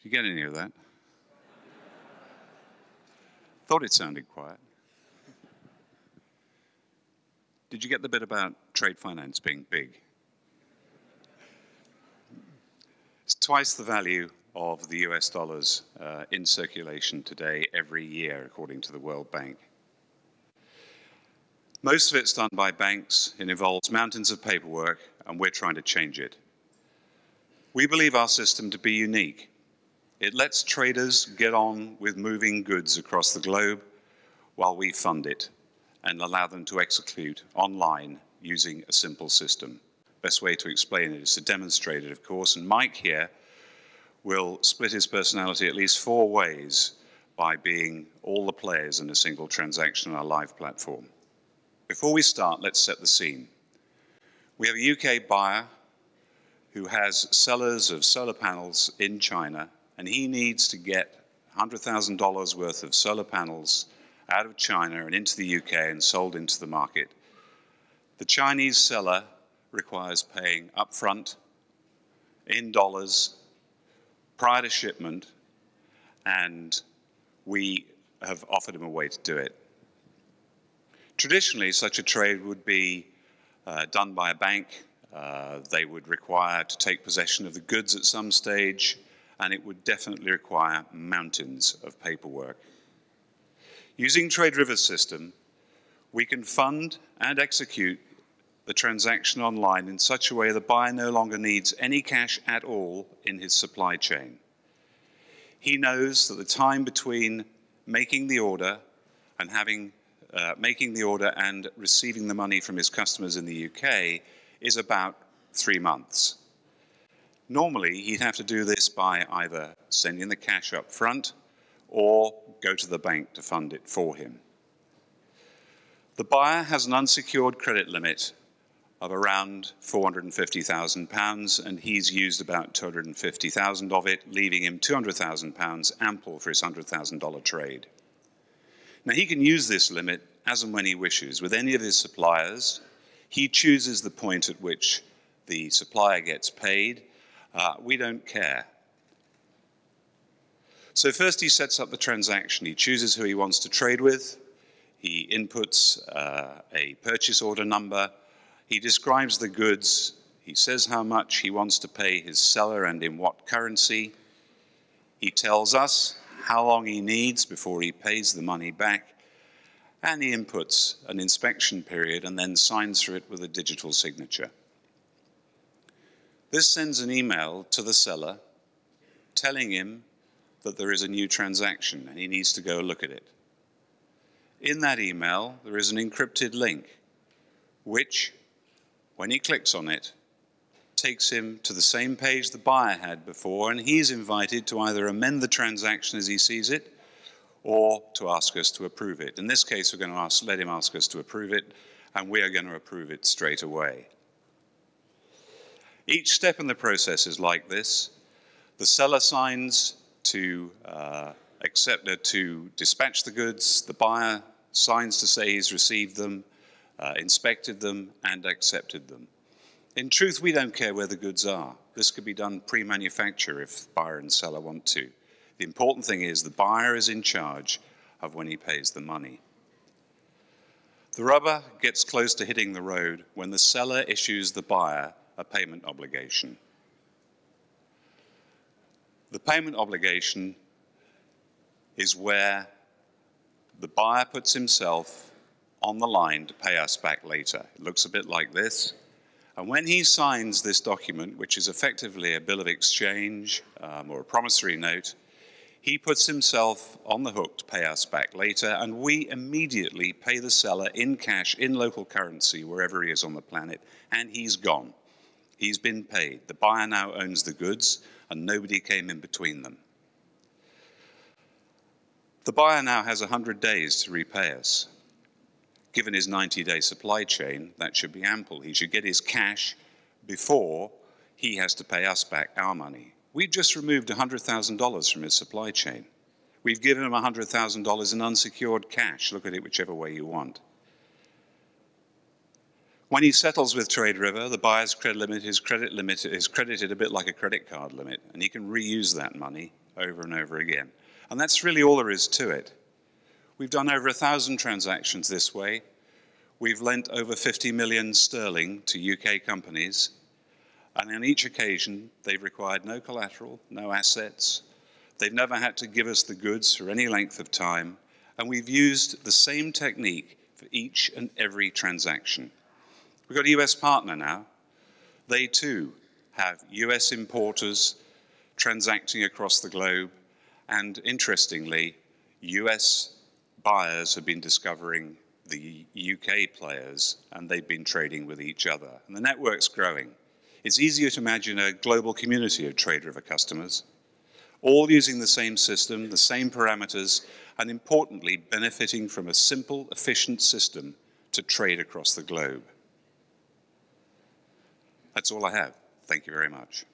you get any of that? Thought it sounded quiet. Did you get the bit about trade finance being big? It's twice the value of the US dollars in circulation today every year, according to the World Bank. Most of it's done by banks. It involves mountains of paperwork, and we're trying to change it. We believe our system to be unique. It lets traders get on with moving goods across the globe while we fund it and allow them to execute online using a simple system. Best way to explain it is to demonstrate it, of course, and Mike here will split his personality at least 4 ways by being all the players in a single transaction on our live platform. Before we start, let's set the scene. We have a UK buyer who has sellers of solar panels in China, and he needs to get $100,000 worth of solar panels out of China and into the UK and sold into the market. The Chinese seller requires paying upfront in dollars prior to shipment, and we have offered him a way to do it. Traditionally, such a trade would be done by a bank. They would require to take possession of the goods at some stage, and it would definitely require mountains of paperwork. Using TradeRiver's system, we can fund and execute the transaction online in such a way the buyer no longer needs any cash at all in his supply chain. He knows that the time between making the order and receiving the money from his customers in the UK is about 3 months. Normally, he'd have to do this by either sending the cash up front or go to the bank to fund it for him. The buyer has an unsecured credit limit of around £450,000, and he's used about £250,000 of it, leaving him £200,000 ample for his $100,000 trade. Now, he can use this limit as and when he wishes with any of his suppliers. He chooses the point at which the supplier gets paid. We don't care. So first he sets up the transaction. He chooses who he wants to trade with. He inputs a purchase order number. He describes the goods. He says how much he wants to pay his seller and in what currency. He tells us how long he needs before he pays the money back. And he inputs an inspection period and then signs for it with a digital signature. This sends an email to the seller telling him that there is a new transaction and he needs to go look at it. In that email, there is an encrypted link, which, when he clicks on it, takes him to the same page the buyer had before, and he's invited to either amend the transaction as he sees it or to ask us to approve it. In this case, we're going to let him ask us to approve it, and we are going to approve it straight away. Each step in the process is like this. The seller signs to dispatch the goods. The buyer signs to say he's received them, inspected them, and accepted them. In truth, we don't care where the goods are. This could be done pre-manufacture if buyer and seller want to. The important thing is the buyer is in charge of when he pays the money. The rubber gets close to hitting the road when the seller issues the buyer a payment obligation. The payment obligation is where the buyer puts himself on the line to pay us back later. It looks a bit like this. And when he signs this document, which is effectively a bill of exchange or a promissory note, he puts himself on the hook to pay us back later, and we immediately pay the seller in cash, in local currency, wherever he is on the planet, and he's gone. He's been paid. The buyer now owns the goods, and nobody came in between them. The buyer now has 100 days to repay us. Given his 90-day supply chain, that should be ample. He should get his cash before he has to pay us back our money. We've just removed $100,000 from his supply chain. We've given him $100,000 in unsecured cash. Look at it whichever way you want. When he settles with TradeRiver, the buyer's credit limit is credited a bit like a credit card limit, and he can reuse that money over and over again. And that's really all there is to it. We've done over 1,000 transactions this way. We've lent over 50 million sterling to UK companies. And on each occasion, they've required no collateral, no assets. They've never had to give us the goods for any length of time. And we've used the same technique for each and every transaction. We've got a US partner now. They too have US importers transacting across the globe. And interestingly, US buyers have been discovering the UK players, and they've been trading with each other. And the network's growing. It's easier to imagine a global community of TradeRiver customers, all using the same system, the same parameters, and importantly, benefiting from a simple, efficient system to trade across the globe. That's all I have. Thank you very much.